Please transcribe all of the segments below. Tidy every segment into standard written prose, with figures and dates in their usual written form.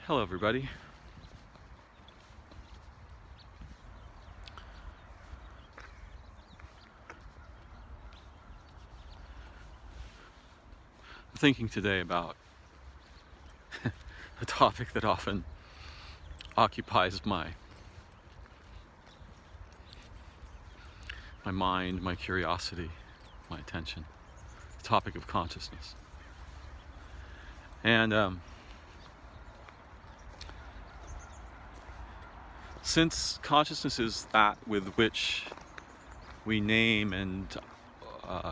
Hello everybody. I'm thinking today about a topic that often occupies my mind, my curiosity, my attention. The topic of consciousness. And since consciousness is that with which we name and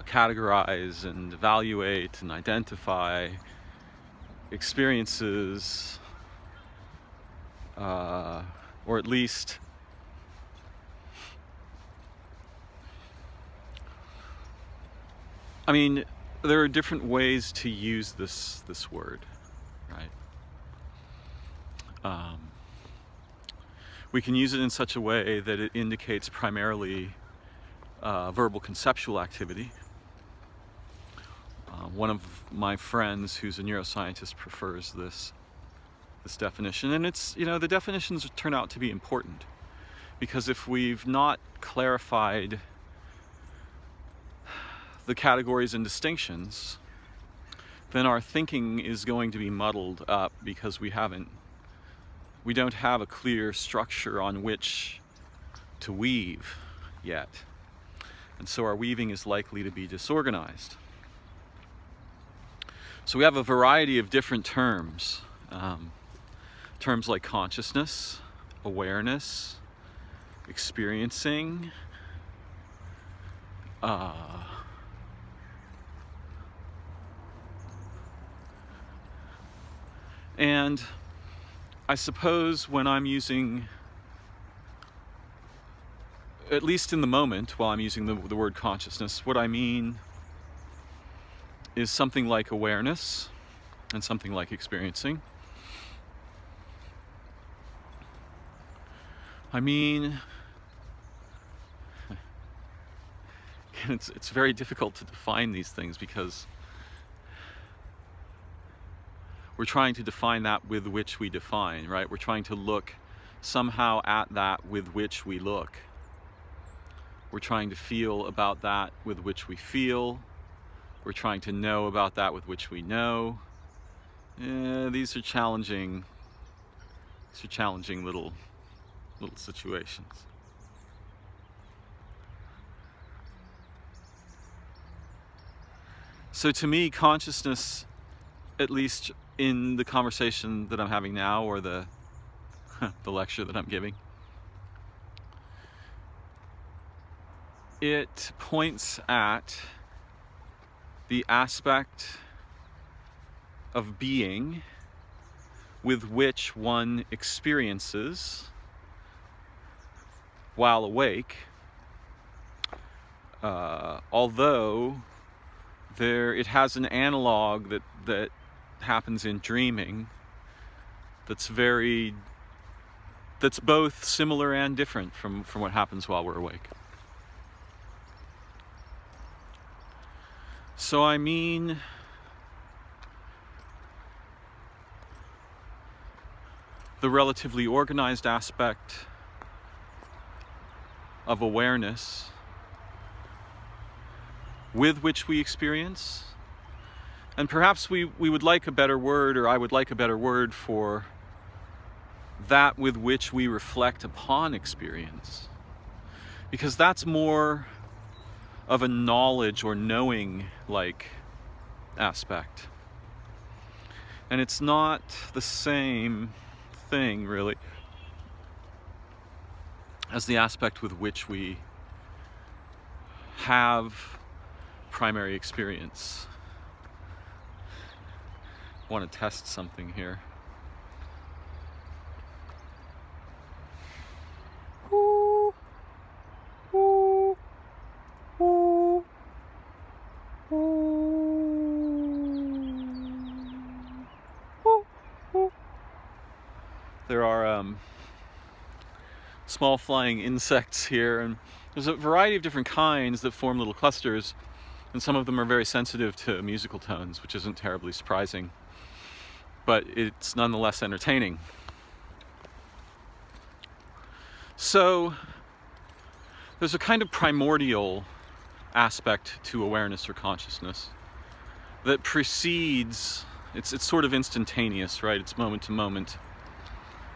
categorize and evaluate and identify experiences, or at least there are different ways to use this word, right? We can use it in such a way that it indicates primarily verbal conceptual activity. One of my friends who's a neuroscientist prefers this definition, and it's, the definitions turn out to be important, because if we've not clarified the categories and distinctions, then our thinking is going to be muddled up, because we don't have a clear structure on which to weave yet. And so our weaving is likely to be disorganized. So we have a variety of different terms. Terms like consciousness, awareness, experiencing, and I suppose when I'm using, at least in the moment while I'm using the word consciousness, what I mean is something like awareness and something like experiencing. It's very difficult to define these things, because we're trying to define that with which we define, right? We're trying to look somehow at that with which we look. We're trying to feel about that with which we feel. We're trying to know about that with which we know. These are challenging little situations. So to me, consciousness, at least in the conversation that I'm having now, or the lecture that I'm giving, it points at the aspect of being with which one experiences while awake, although it has an analog that happens in dreaming that's both similar and different from what happens while we're awake. So the relatively organized aspect of awareness with which we experience, and perhaps we would like a better word, or I would like a better word for that with which we reflect upon experience, because that's more of a knowledge or knowing like aspect, and it's not the same thing really as the aspect with which we have primary experience. I want to test something here. There are small flying insects here, and there's a variety of different kinds that form little clusters, and some of them are very sensitive to musical tones, which isn't terribly surprising. but it's nonetheless entertaining. So there's a kind of primordial aspect to awareness or consciousness that precedes, it's sort of instantaneous, right? It's moment to moment.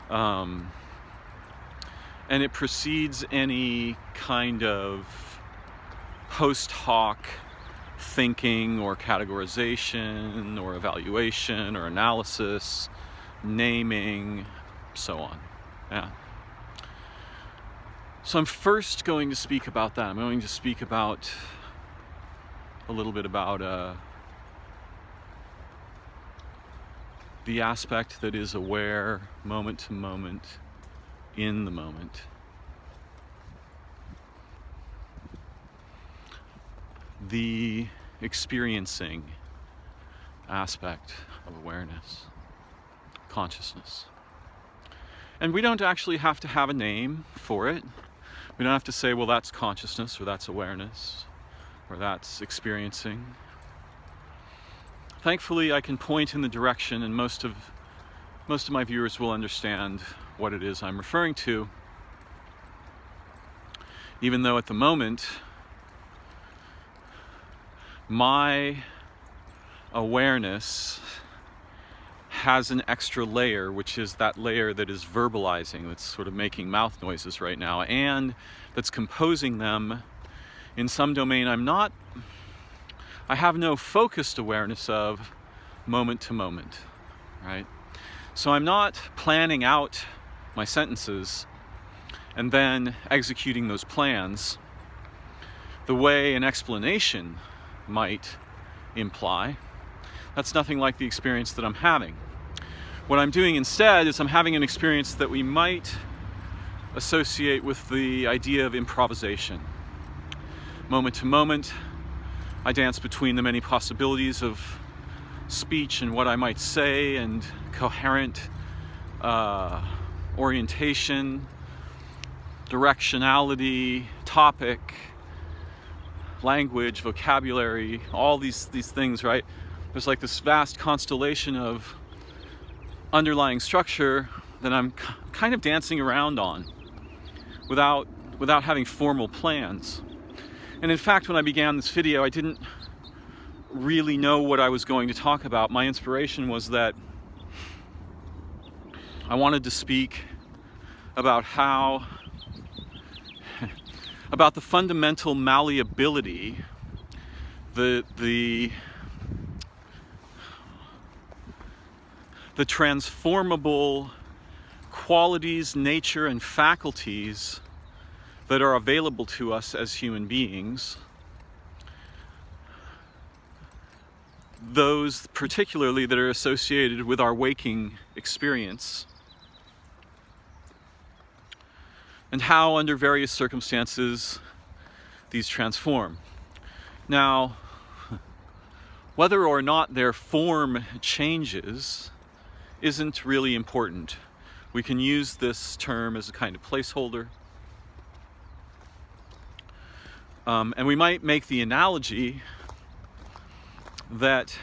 And it precedes any kind of post hoc thinking or categorization or evaluation or analysis, naming, so on. Yeah. So I'm first going to speak about that. I'm going to speak about a little bit about the aspect that is aware moment to moment in the moment. The experiencing aspect of awareness, consciousness. And we don't actually have to have a name for it. We don't have to say, well, that's consciousness, or that's awareness, or that's experiencing. Thankfully, I can point in the direction, and most of my viewers will understand what it is I'm referring to, even though at the moment, my awareness has an extra layer, which is that layer that is verbalizing, that's sort of making mouth noises right now, and that's composing them in some domain I have no focused awareness of moment to moment, right? So I'm not planning out my sentences and then executing those plans the way an explanation might imply. That's nothing like the experience that I'm having. What I'm doing instead is I'm having an experience that we might associate with the idea of improvisation. Moment to moment, I dance between the many possibilities of speech and what I might say, and coherent orientation, directionality, topic, language, vocabulary, all these things, right? There's like this vast constellation of underlying structure that I'm kind of dancing around on without having formal plans. And in fact, when I began this video, I didn't really know what I was going to talk about. My inspiration was that I wanted to speak about about the fundamental malleability, the transformable qualities, nature, and faculties that are available to us as human beings. Those particularly that are associated with our waking experience, and how under various circumstances these transform. Now, whether or not their form changes isn't really important. We can use this term as a kind of placeholder. And we might make the analogy that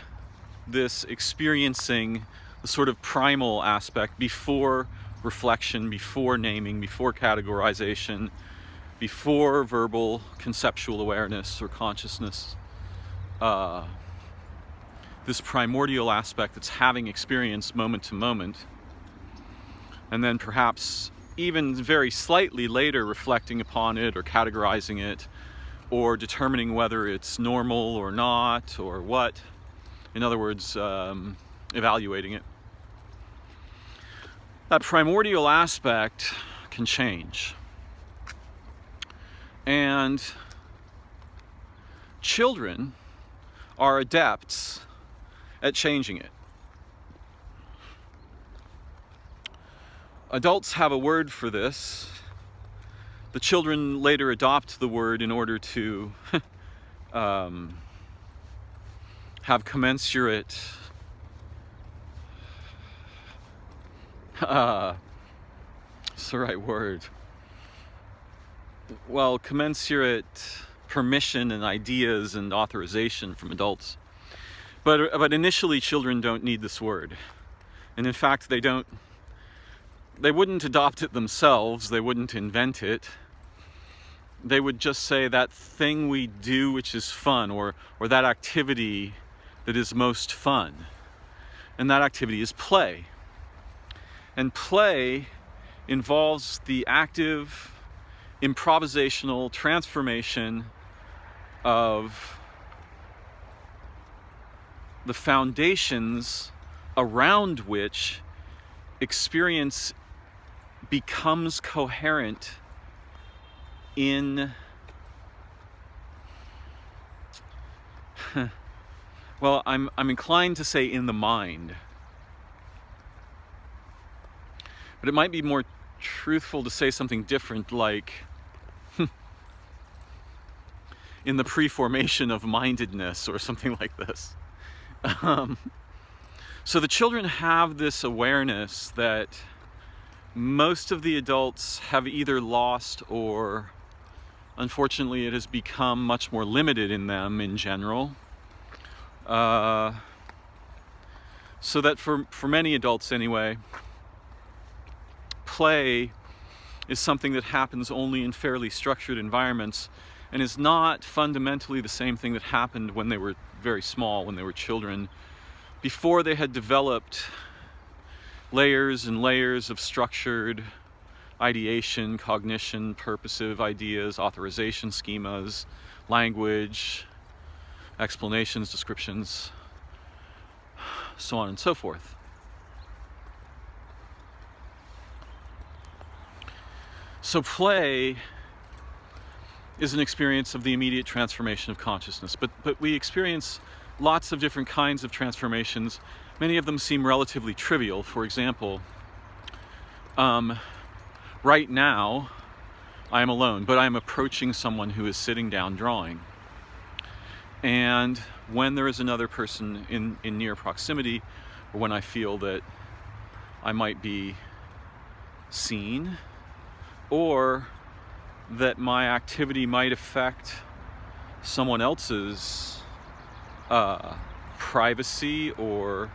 this experiencing, the sort of primal aspect before reflection, before naming, before categorization, before verbal conceptual awareness or consciousness, this primordial aspect that's having experience moment to moment, and then perhaps even very slightly later reflecting upon it or categorizing it or determining whether it's normal or not or what. In other words, evaluating it. That primordial aspect can change. And children are adepts at changing it. Adults have a word for this. The children later adopt the word in order to have commensurate what's the right word? Well, commensurate permission and ideas and authorization from adults. But initially, children don't need this word. And in fact, they wouldn't adopt it themselves, they wouldn't invent it. They would just say that thing we do which is fun, or that activity that is most fun. And that activity is play. And play involves the active, improvisational transformation of the foundations around which experience becomes coherent in well, I'm inclined to say in the mind. But it might be more truthful to say something different, like in the pre-formation of mindedness or something like this. So the children have this awareness that most of the adults have either lost, or unfortunately it has become much more limited in them in general. So that for many adults anyway, play is something that happens only in fairly structured environments, and is not fundamentally the same thing that happened when they were very small, when they were children, before they had developed layers and layers of structured ideation, cognition, purposive ideas, authorization schemas, language, explanations, descriptions, so on and so forth. So play is an experience of the immediate transformation of consciousness, but we experience lots of different kinds of transformations. Many of them seem relatively trivial. For example, right now I am alone, but I am approaching someone who is sitting down drawing. And when there is another person in near proximity, or when I feel that I might be seen, or that my activity might affect someone else's privacy or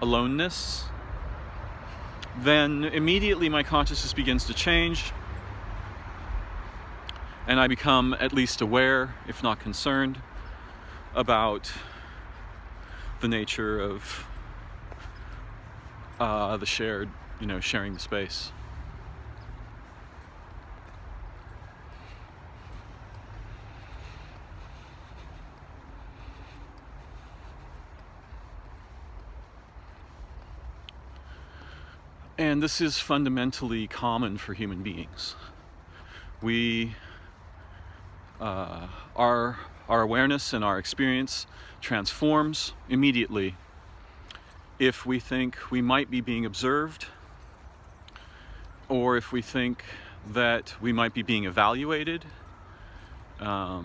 aloneness, then immediately my consciousness begins to change, and I become at least aware, if not concerned, about the nature of the shared, sharing the space. And this is fundamentally common for human beings. Our awareness and our experience transforms immediately if we think we might be being observed, or if we think that we might be being evaluated, or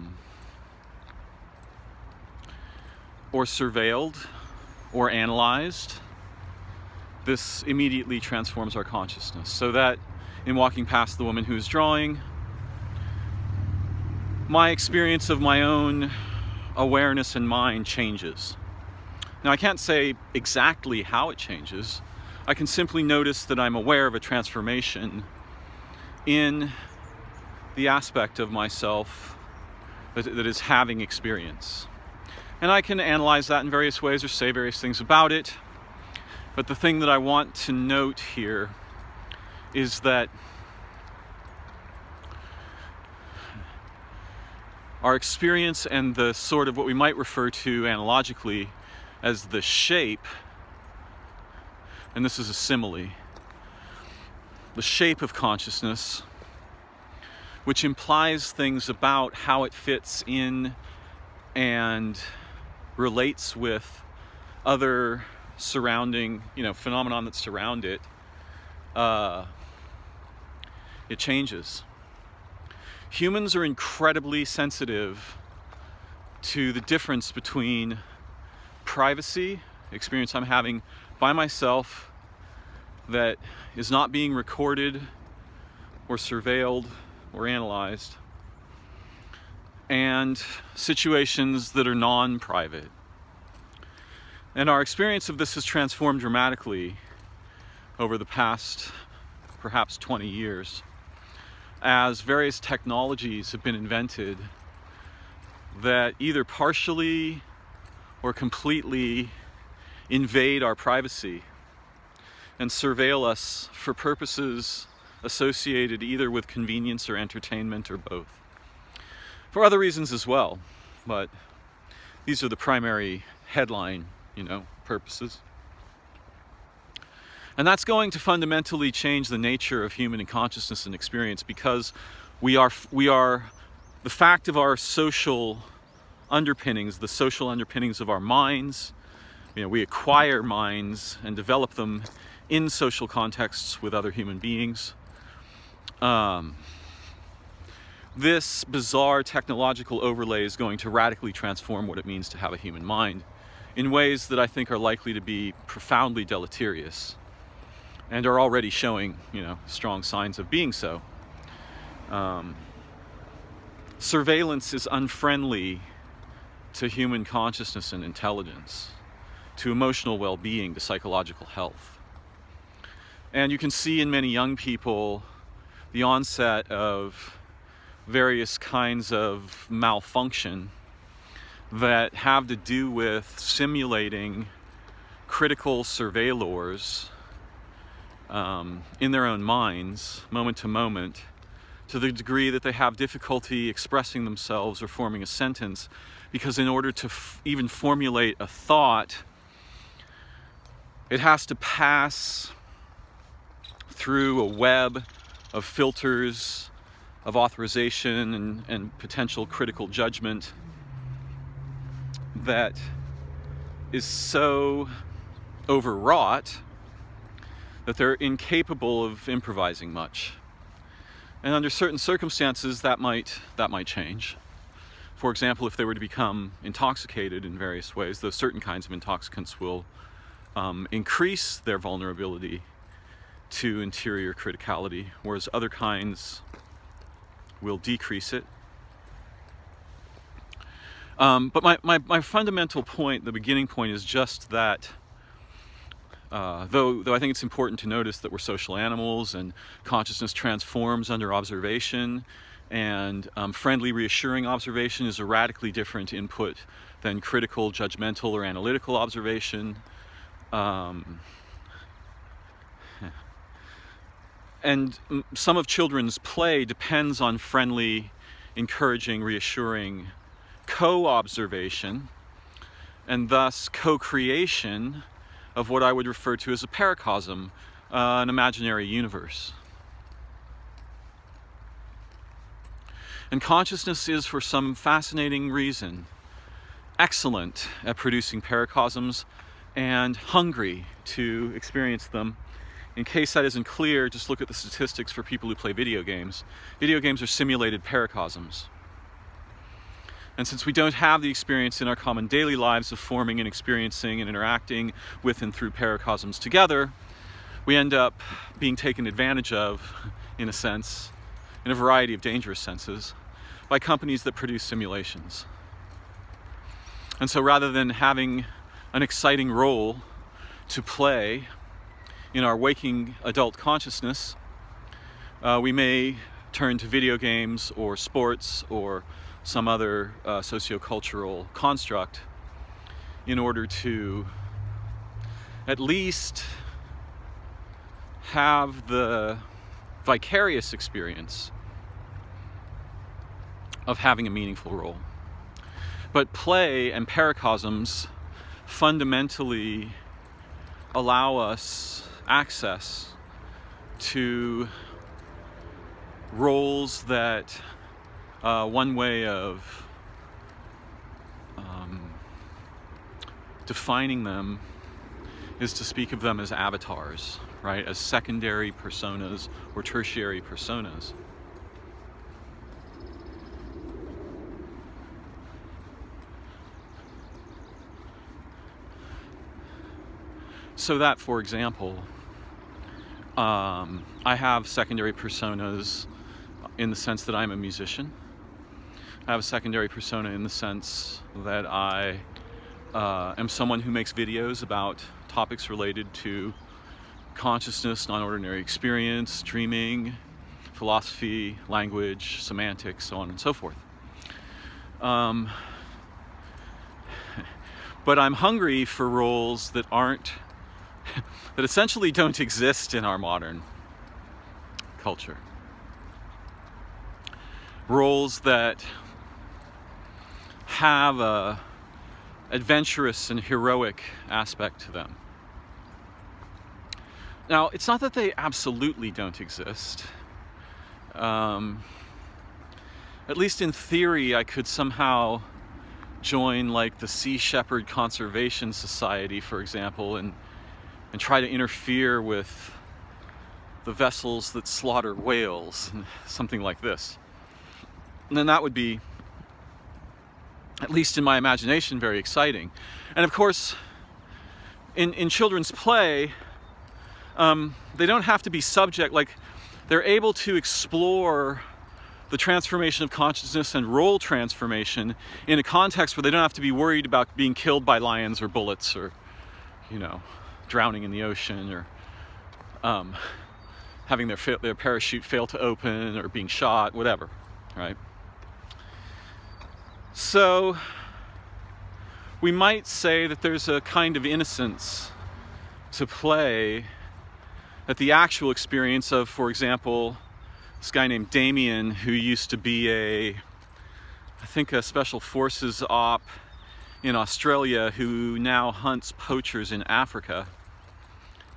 surveilled, or analyzed. This immediately transforms our consciousness. So that in walking past the woman who's drawing, my experience of my own awareness and mind changes. Now, I can't say exactly how it changes. I can simply notice that I'm aware of a transformation in the aspect of myself that is having experience. And I can analyze that in various ways or say various things about it. But the thing that I want to note here is that our experience and the sort of what we might refer to analogically as the shape, and this is a simile, the shape of consciousness, which implies things about how it fits in and relates with other surrounding, phenomenon that surround it, it changes. Humans are incredibly sensitive to the difference between privacy, experience I'm having by myself that is not being recorded or surveilled or analyzed, and situations that are non-private. And our experience of this has transformed dramatically over the past perhaps 20 years as various technologies have been invented that either partially or completely invade our privacy and surveil us for purposes associated either with convenience or entertainment or both. For other reasons as well, but these are the primary headline, purposes. And that's going to fundamentally change the nature of human consciousness and experience, because we are the fact of our social underpinnings, the social underpinnings of our minds. We acquire minds and develop them in social contexts with other human beings. This bizarre technological overlay is going to radically transform what it means to have a human mind in ways that I think are likely to be profoundly deleterious, and are already showing, strong signs of being so. Surveillance is unfriendly to human consciousness and intelligence, to emotional well-being, to psychological health. And you can see in many young people the onset of various kinds of malfunction that have to do with simulating critical surveillors in their own minds, moment to moment, to the degree that they have difficulty expressing themselves or forming a sentence, because in order to even formulate a thought, it has to pass through a web of filters, of authorization and potential critical judgment that is so overwrought that they're incapable of improvising much. And under certain circumstances, that might change. For example, if they were to become intoxicated in various ways, those certain kinds of intoxicants will increase their vulnerability to interior criticality, whereas other kinds will decrease it. But my fundamental point, the beginning point, is just that though I think it's important to notice that we're social animals and consciousness transforms under observation, and friendly, reassuring observation is a radically different input than critical, judgmental, or analytical observation. And some of children's play depends on friendly, encouraging, reassuring co-observation, and thus co-creation of what I would refer to as a paracosm, an imaginary universe. And consciousness is, for some fascinating reason, excellent at producing paracosms and hungry to experience them. In case that isn't clear, just look at the statistics for people who play video games. Video games are simulated paracosms. And since we don't have the experience in our common daily lives of forming and experiencing and interacting with and through paracosms together, we end up being taken advantage of, in a sense, in a variety of dangerous senses, by companies that produce simulations. And so rather than having an exciting role to play in our waking adult consciousness, we may turn to video games or sports or some other sociocultural construct in order to at least have the vicarious experience of having a meaningful role. But play and paracosms fundamentally allow us access to roles that one way of defining them is to speak of them as avatars, right? As secondary personas or tertiary personas. So that, for example, I have secondary personas in the sense that I'm a musician. I have a secondary persona in the sense that I am someone who makes videos about topics related to consciousness, non-ordinary experience, dreaming, philosophy, language, semantics, so on and so forth. But I'm hungry for roles that that essentially don't exist in our modern culture. Roles that have a adventurous and heroic aspect to them. Now, it's not that they absolutely don't exist. At least in theory, I could somehow join like the Sea Shepherd Conservation Society, for example, and try to interfere with the vessels that slaughter whales, something like this. And then that would be, at least in my imagination, very exciting. And of course, in children's play, they don't have to be subject, like they're able to explore the transformation of consciousness and role transformation in a context where they don't have to be worried about being killed by lions or bullets or, drowning in the ocean or having their parachute fail to open or being shot, whatever, right? So we might say that there's a kind of innocence to play that the actual experience of, for example, this guy named Damien, who used to be a special forces op in Australia, who now hunts poachers in Africa.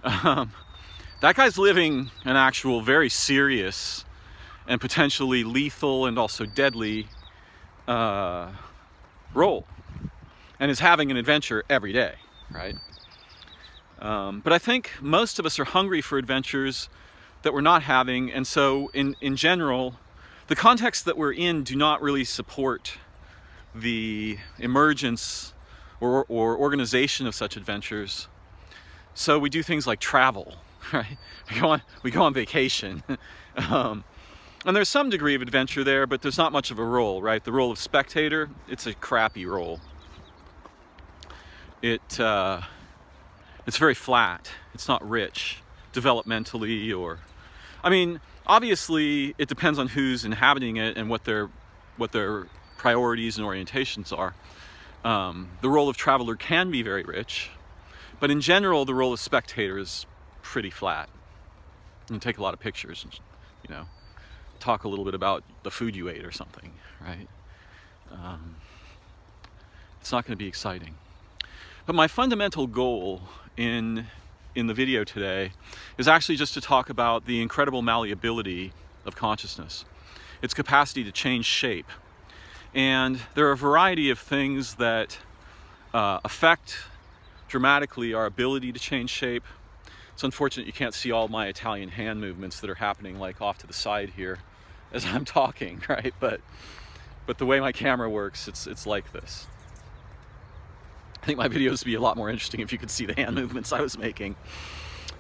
That guy's living an actual very serious and potentially lethal and also deadly role, and is having an adventure every day, right? But I think most of us are hungry for adventures that we're not having, and so in general, the contexts that we're in do not really support the emergence or organization of such adventures. So we do things like travel, right? We go on vacation. And there's some degree of adventure there, but there's not much of a role, right? The role of spectator, it's a crappy role. It's very flat. It's not rich developmentally, or, obviously it depends on who's inhabiting it and what their priorities and orientations are. The role of traveler can be very rich, but in general, the role of spectator is pretty flat. You can take a lot of pictures and, talk a little bit about the food you ate or something, right? It's not going to be exciting. But my fundamental goal in the video today is actually just to talk about the incredible malleability of consciousness, its capacity to change shape. And there are a variety of things that affect dramatically our ability to change shape. It's unfortunate you can't see all my Italian hand movements that are happening like off to the side here as I'm talking, right? But the way my camera works, it's like this. I think my videos would be a lot more interesting if you could see the hand movements I was making.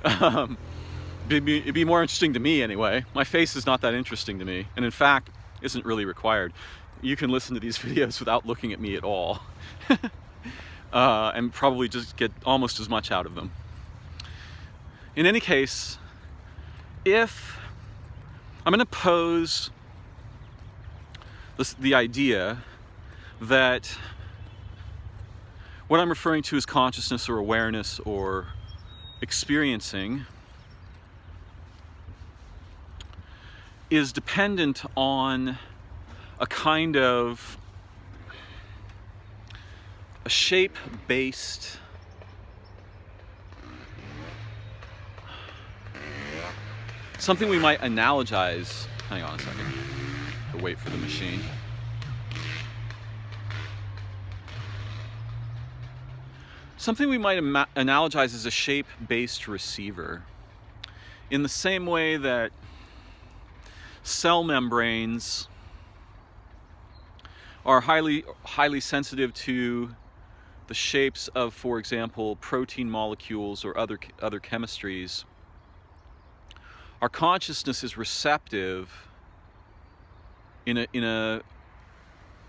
It'd be more interesting to me anyway. My face is not that interesting to me, and in fact, isn't really required. You can listen to these videos without looking at me at all, and probably just get almost as much out of them. In any case, if I'm going to pose the idea that what I'm referring to as consciousness or awareness or experiencing is dependent on a kind of a shape-based something we might analogize. Hang on a second. I'll wait for the machine. Something we might analogize as a shape-based receiver, in the same way that cell membranes are highly sensitive to the shapes of, for example, protein molecules or other chemistries. Our consciousness is receptive in a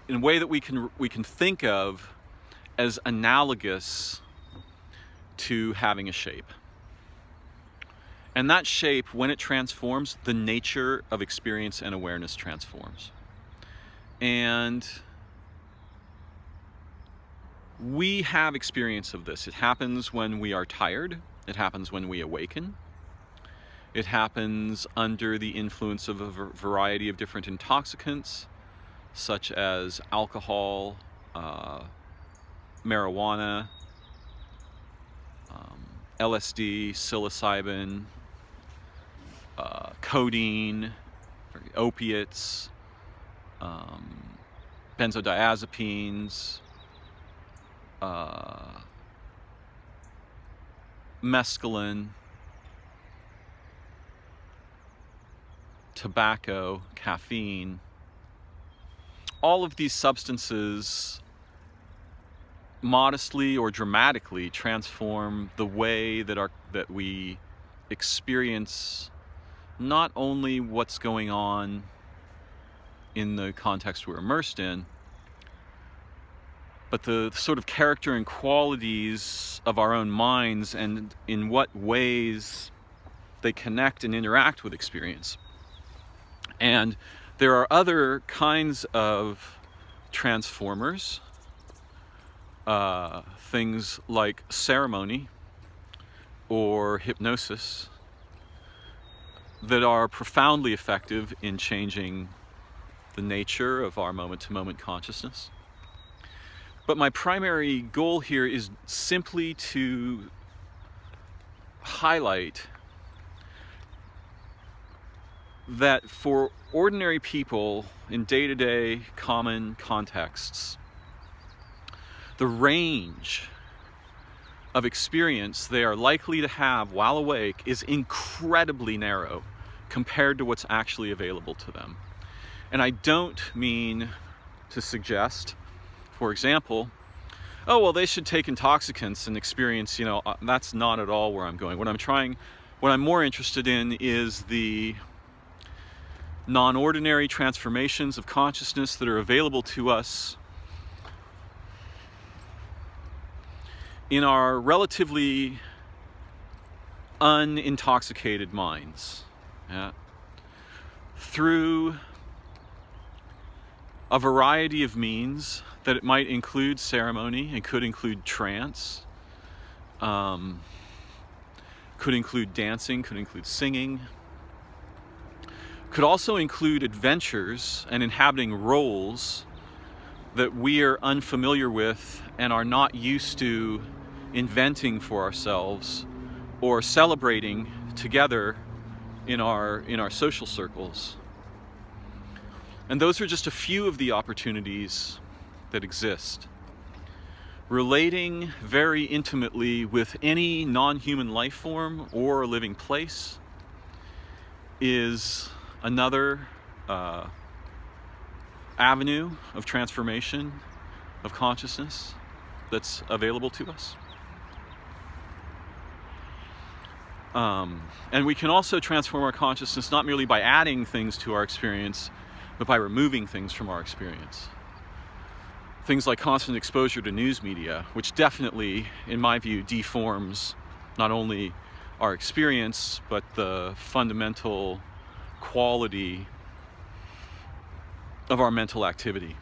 in a way that we can think of as analogous to having a shape. And that shape, when it transforms, the nature of experience and awareness transforms. And we have experience of this. It happens when we are tired. It happens when we awaken. It happens under the influence of a variety of different intoxicants, such as alcohol, marijuana, LSD, psilocybin, codeine, opiates, benzodiazepines, mescaline, tobacco, caffeine. All of these substances modestly or dramatically transform the way that we experience not only what's going on in the context we're immersed in, but the sort of character and qualities of our own minds and in what ways they connect and interact with experience. And there are other kinds of transformers, things like ceremony or hypnosis, that are profoundly effective in changing the nature of our moment-to-moment consciousness. But my primary goal here is simply to highlight that for ordinary people in day-to-day common contexts, the range of experience they are likely to have while awake is incredibly narrow compared to what's actually available to them. And I don't mean to suggest, for example, oh, well, they should take intoxicants and experience, that's not at all where I'm going. What I'm more interested in is the non-ordinary transformations of consciousness that are available to us in our relatively unintoxicated minds, through a variety of means that it might include ceremony, it could include trance, could include dancing, could include singing, could also include adventures and inhabiting roles that we are unfamiliar with and are not used to inventing for ourselves or celebrating together in our social circles. And those are just a few of the opportunities that exist. Relating very intimately with any non-human life form or living place is another avenue of transformation of consciousness that's available to us. And we can also transform our consciousness not merely by adding things to our experience, but by removing things from our experience. Things like constant exposure to news media, which definitely, in my view, deforms not only our experience, but the fundamental quality of our mental activity.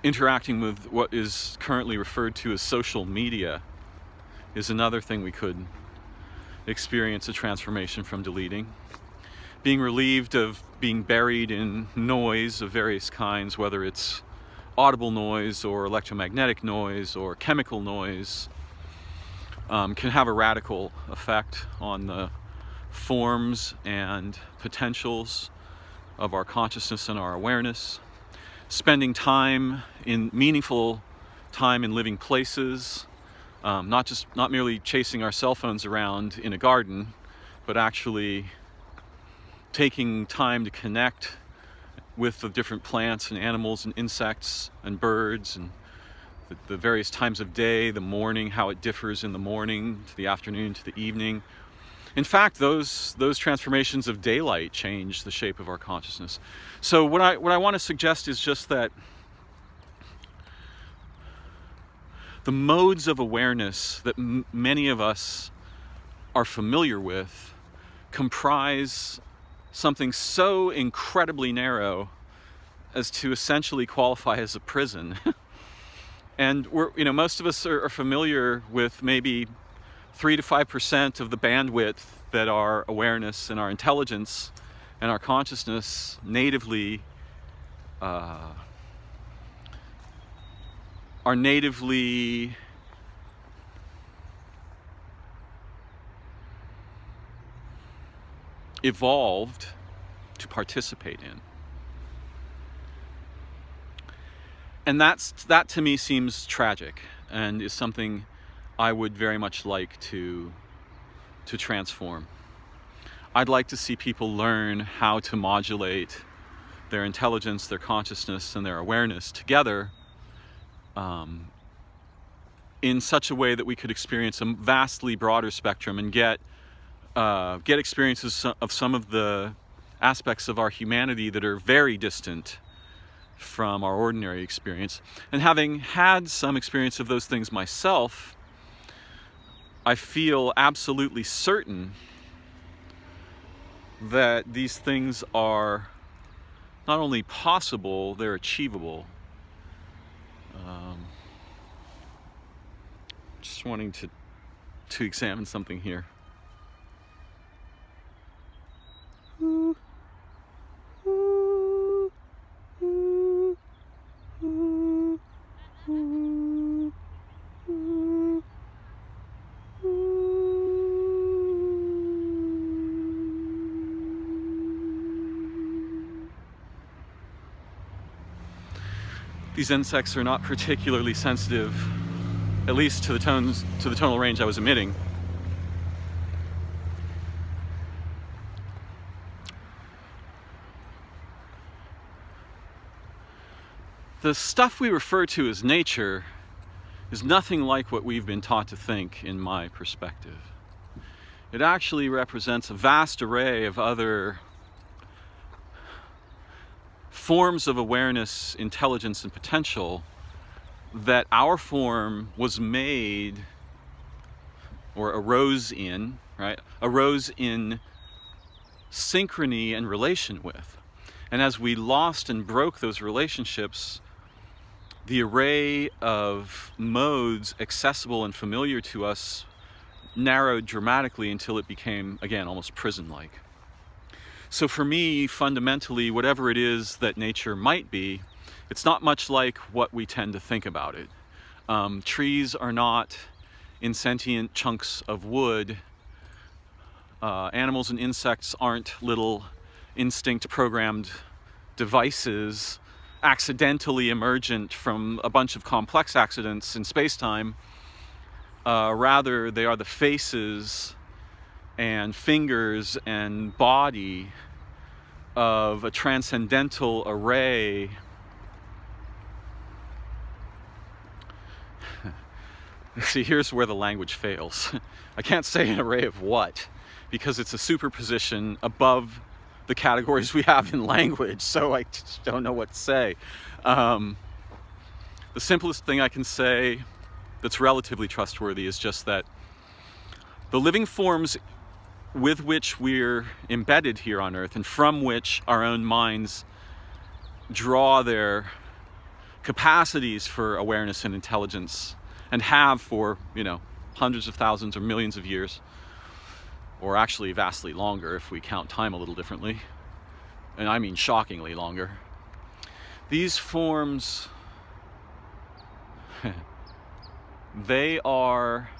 Interacting with what is currently referred to as social media is another thing we could experience a transformation from deleting. Being relieved of being buried in noise of various kinds, whether it's audible noise or electromagnetic noise or chemical noise, can have a radical effect on the forms and potentials of our consciousness and our awareness. Spending meaningful time in living places, not merely chasing our cell phones around in a garden, but actually taking time to connect with the different plants and animals and insects and birds and the various times of day, the morning, how it differs in the morning to the afternoon to the evening. In fact, those transformations of daylight change the shape of our consciousness. So what I want to suggest is just that the modes of awareness that many of us are familiar with comprise something so incredibly narrow as to essentially qualify as a prison. And most of us are familiar with maybe 3 to 5% of the bandwidth that our awareness and our intelligence and our consciousness natively are natively evolved to participate in. And that to me seems tragic and is something I would very much like to transform. I'd like to see people learn how to modulate their intelligence, their consciousness, and their awareness together in such a way that we could experience a vastly broader spectrum and get experiences of some of the aspects of our humanity that are very distant from our ordinary experience. And having had some experience of those things myself, I feel absolutely certain that these things are not only possible, they're achievable. Just wanting to examine something here. These insects are not particularly sensitive, at least to the tonal range I was emitting. The stuff we refer to as nature is nothing like what we've been taught to think, in my perspective. It actually represents a vast array of other forms of awareness, intelligence, and potential that our form was made or arose in, right? Arose in synchrony and relation with. And as we lost and broke those relationships, the array of modes accessible and familiar to us narrowed dramatically until it became, again, almost prison-like. So for me, fundamentally, whatever it is that nature might be, it's not much like what we tend to think about it. Trees are not insentient chunks of wood. Animals and insects aren't little instinct-programmed devices accidentally emergent from a bunch of complex accidents in space-time. Rather, they are the faces and fingers and body of a transcendental array See, here's where the language fails. I can't say an array of what, because it's a superposition above the categories we have in language, so I just don't know what to say. The simplest thing I can say that's relatively trustworthy is just that the living forms with which we're embedded here on Earth and from which our own minds draw their capacities for awareness and intelligence, and have for, hundreds of thousands or millions of years, or actually vastly longer if we count time a little differently, and I mean shockingly longer. These forms, they are,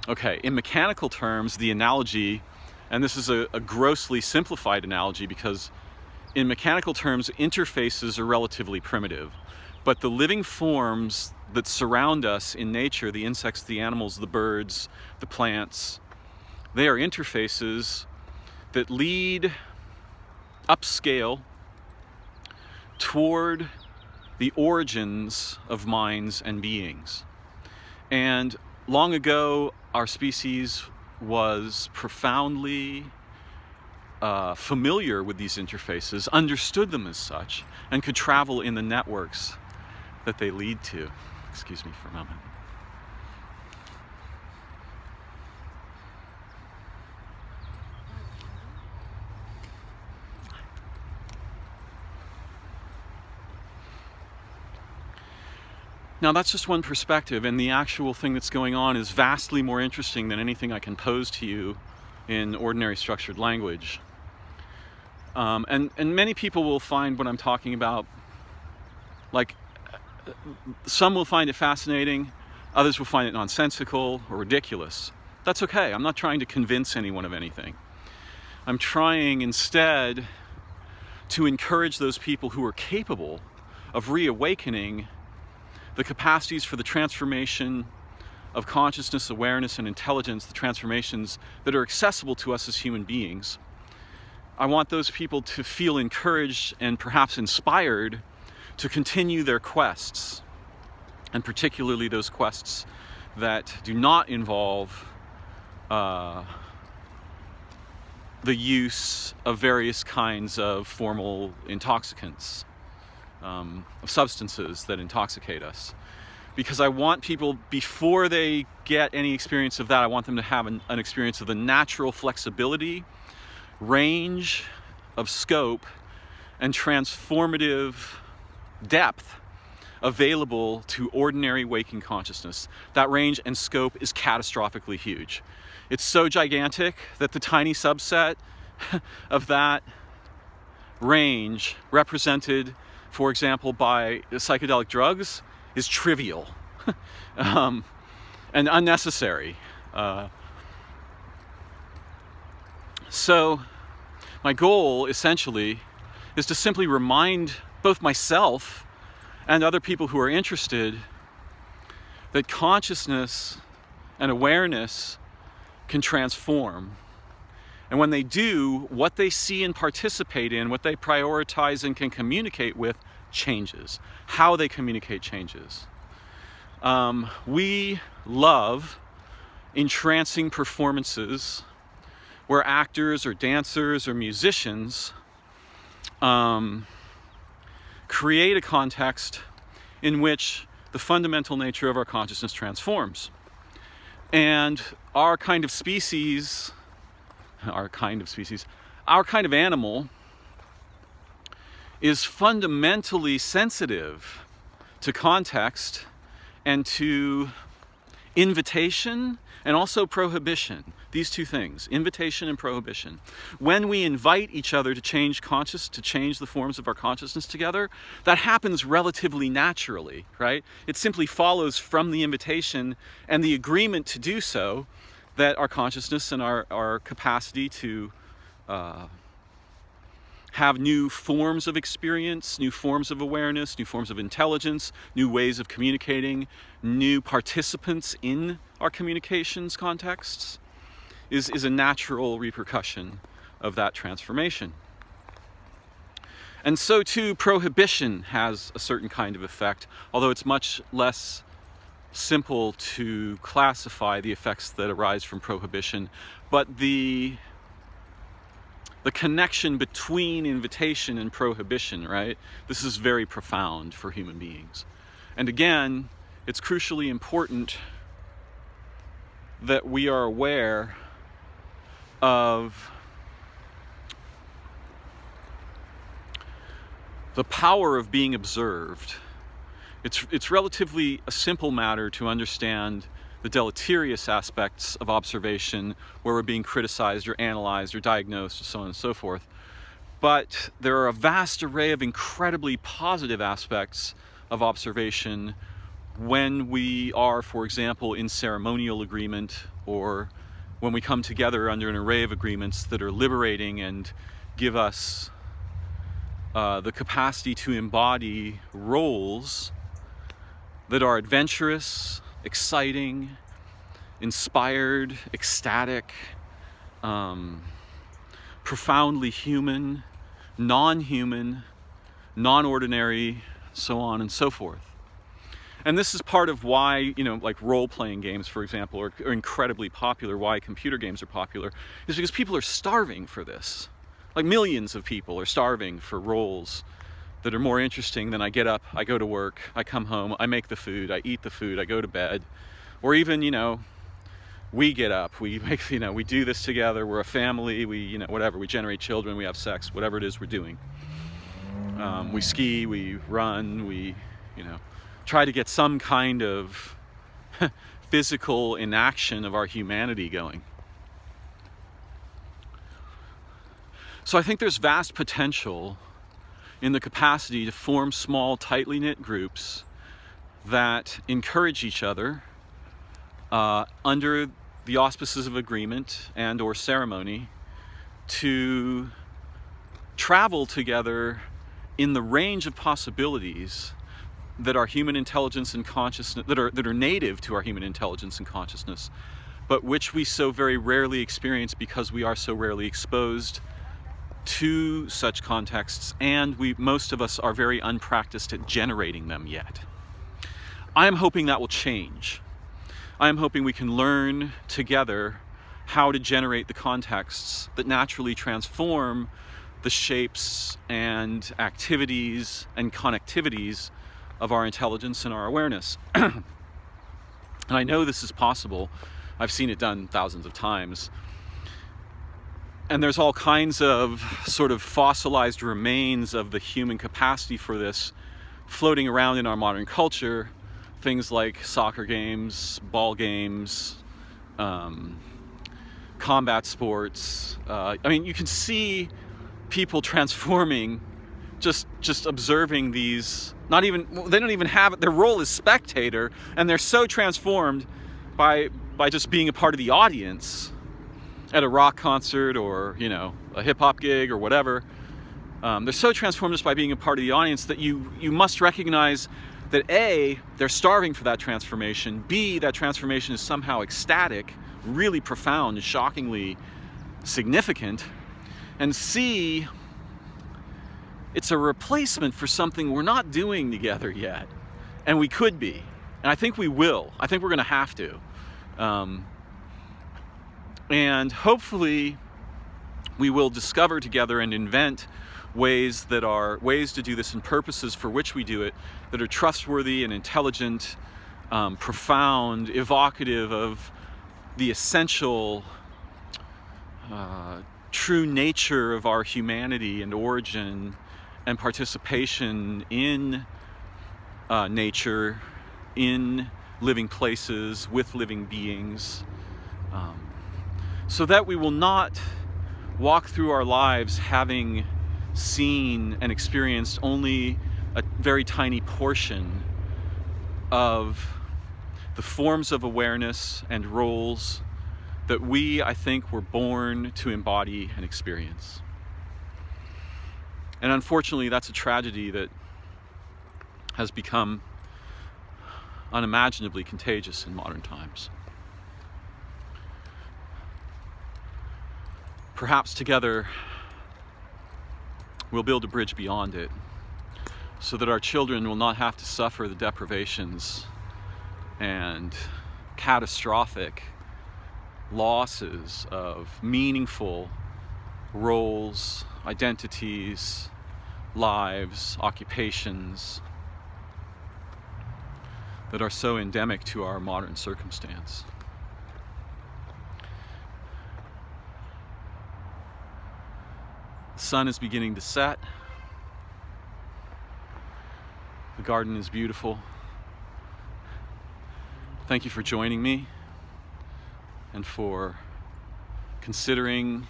okay, in mechanical terms, the analogy, and this is a grossly simplified analogy because in mechanical terms, interfaces are relatively primitive, but the living forms that surround us in nature, the insects, the animals, the birds, the plants, they are interfaces that lead upscale toward the origins of minds and beings. And long ago, our species was profoundly familiar with these interfaces, understood them as such, and could travel in the networks that they lead to. Excuse me for a moment. Now that's just one perspective, and the actual thing that's going on is vastly more interesting than anything I can pose to you in ordinary structured language. And many people will find what I'm talking about, like, some will find it fascinating, others will find it nonsensical or ridiculous. That's okay. I'm not trying to convince anyone of anything. I'm trying instead to encourage those people who are capable of reawakening the capacities for the transformation of consciousness, awareness, and intelligence, the transformations that are accessible to us as human beings. I want those people to feel encouraged and perhaps inspired to continue their quests, and particularly those quests that do not involve the use of various kinds of formal intoxicants, of substances that intoxicate us. Because I want people, before they get any experience of that, I want them to have an experience of the natural flexibility, range of scope, and transformative depth available to ordinary waking consciousness. That range and scope is catastrophically huge. It's so gigantic that the tiny subset of that range, represented, for example, by psychedelic drugs, is trivial and unnecessary. So my goal, essentially, is to simply remind both myself and other people who are interested that consciousness and awareness can transform. And when they do, what they see and participate in, what they prioritize and can communicate with, changes. How they communicate changes. We love entrancing performances where actors or dancers or musicians create a context in which the fundamental nature of our consciousness transforms. And our kind of animal is fundamentally sensitive to context and to invitation and also prohibition. These two things, invitation and prohibition. When we invite each other to change the forms of our consciousness together, that happens relatively naturally, right? It simply follows from the invitation and the agreement to do so that our consciousness and our capacity to have new forms of experience, new forms of awareness, new forms of intelligence, new ways of communicating, new participants in our communications contexts is a natural repercussion of that transformation. And so too, prohibition has a certain kind of effect, although it's much less simple to classify the effects that arise from prohibition. But the connection between invitation and prohibition, right? This is very profound for human beings. And again, it's crucially important that we are aware of the power of being observed. It's relatively a simple matter to understand the deleterious aspects of observation where we're being criticized or analyzed or diagnosed, or so on and so forth. But there are a vast array of incredibly positive aspects of observation when we are, for example, in ceremonial agreement, or when we come together under an array of agreements that are liberating and give us the capacity to embody roles that are adventurous, exciting, inspired, ecstatic, profoundly human, non-ordinary, so on and so forth. And this is part of why, like role-playing games, for example, are incredibly popular, why computer games are popular, is because people are starving for this. Like millions of people are starving for roles that are more interesting than I get up, I go to work, I come home, I make the food, I eat the food, I go to bed. Or even, we get up, we make, we do this together, we're a family, we, whatever, we generate children, we have sex, whatever it is we're doing. We ski, we run, we, try to get some kind of physical inaction of our humanity going. So I think there's vast potential in the capacity to form small, tightly knit groups that encourage each other under the auspices of agreement and or ceremony to travel together in the range of possibilities that our human intelligence and consciousness, that are native to our human intelligence and consciousness, but which we so very rarely experience because we are so rarely exposed to such contexts, and most of us are very unpracticed at generating them yet. I am hoping that will change. I am hoping we can learn together how to generate the contexts that naturally transform the shapes and activities and connectivities of our intelligence and our awareness. And I know this is possible. I've seen it done thousands of times. And there's all kinds of sort of fossilized remains of the human capacity for this floating around in our modern culture. Things like soccer games, ball games, combat sports. You can see people transforming, just observing these. They don't even have it. Their role is spectator, and they're so transformed by just being a part of the audience at a rock concert or a hip-hop gig or whatever. They're so transformed just by being a part of the audience that you must recognize that A, they're starving for that transformation, B, that transformation is somehow ecstatic, really profound and shockingly significant, and C, it's a replacement for something we're not doing together yet, and we could be, and I think we will. I think we're going to have to. And hopefully we will discover together and invent ways to do this and purposes for which we do it that are trustworthy and intelligent, profound, evocative of the essential true nature of our humanity and origin and participation in nature, in living places, with living beings, so that we will not walk through our lives having seen and experienced only a very tiny portion of the forms of awareness and roles that we, I think, were born to embody and experience. And unfortunately, that's a tragedy that has become unimaginably contagious in modern times. Perhaps together we'll build a bridge beyond it so that our children will not have to suffer the deprivations and catastrophic losses of meaningful roles, identities, lives, occupations that are so endemic to our modern circumstance. The sun is beginning to set. The garden is beautiful. Thank you for joining me and for considering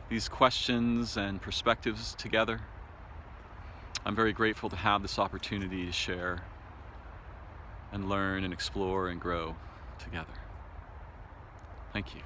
these questions and perspectives together. I'm very grateful to have this opportunity to share and learn and explore and grow together. Thank you.